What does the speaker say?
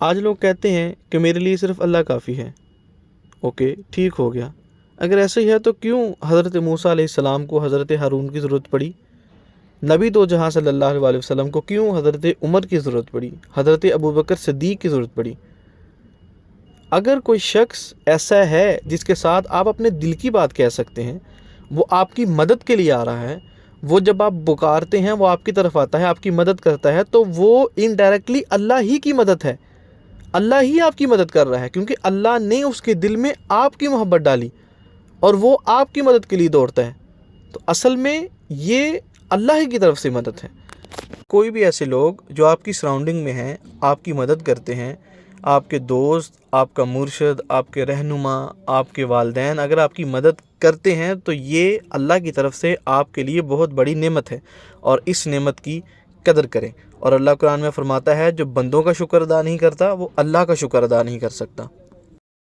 آج لوگ کہتے ہیں کہ میرے لیے صرف اللہ کافی ہے۔ اوکے، ٹھیک ہو گیا، اگر ایسا ہی ہے تو کیوں حضرت موسیٰ علیہ السلام کو حضرت ہارون کی ضرورت پڑی؟ نبی دو جہاں صلی اللہ علیہ وسلم کو کیوں حضرت عمر کی ضرورت پڑی، حضرت ابوبکر صدیق کی ضرورت پڑی؟ اگر کوئی شخص ایسا ہے جس کے ساتھ آپ اپنے دل کی بات کہہ سکتے ہیں، وہ آپ کی مدد کے لیے آ رہا ہے، وہ جب آپ پکارتے ہیں وہ آپ کی طرف آتا ہے، آپ کی مدد کرتا ہے، تو وہ انڈائریکٹلی اللہ ہی کی مدد ہے، اللہ ہی آپ کی مدد کر رہا ہے، کیونکہ اللہ نے اس کے دل میں آپ کی محبت ڈالی اور وہ آپ کی مدد کے لیے دوڑتا ہے۔ تو اصل میں یہ اللہ ہی کی طرف سے مدد ہے۔ کوئی بھی ایسے لوگ جو آپ کی سراؤنڈنگ میں ہیں، آپ کی مدد کرتے ہیں، آپ کے دوست، آپ کا مرشد، آپ کے رہنما، آپ کے والدین اگر آپ کی مدد کرتے ہیں تو یہ اللہ کی طرف سے آپ کے لیے بہت بڑی نعمت ہے، اور اس نعمت کی قدر کریں۔ اور اللہ قرآن میں فرماتا ہے جو بندوں کا شکر ادا نہیں کرتا وہ اللہ کا شکر ادا نہیں کر سکتا۔